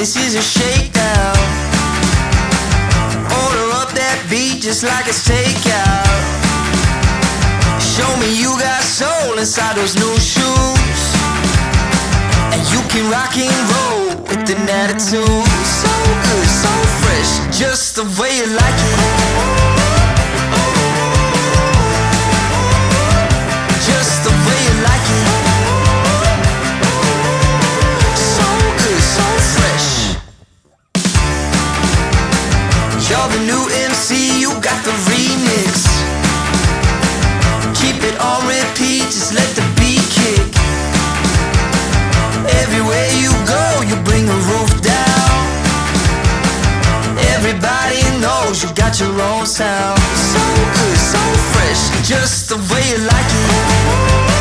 This is a shakedown. Order up that beat just like it's takeout. Show me you got soul inside those new shoes, and you can rock and roll with an attitude. So good, so fresh, just the way you like it. Just the way you like it. So good, so fresh. You're the new MC, you got the remix. Keep it on repeat, just let the beat kick. Everywhere you go, you bring the roof down. Everybody knows you got your own sound. So good, so fresh, just the way you like it.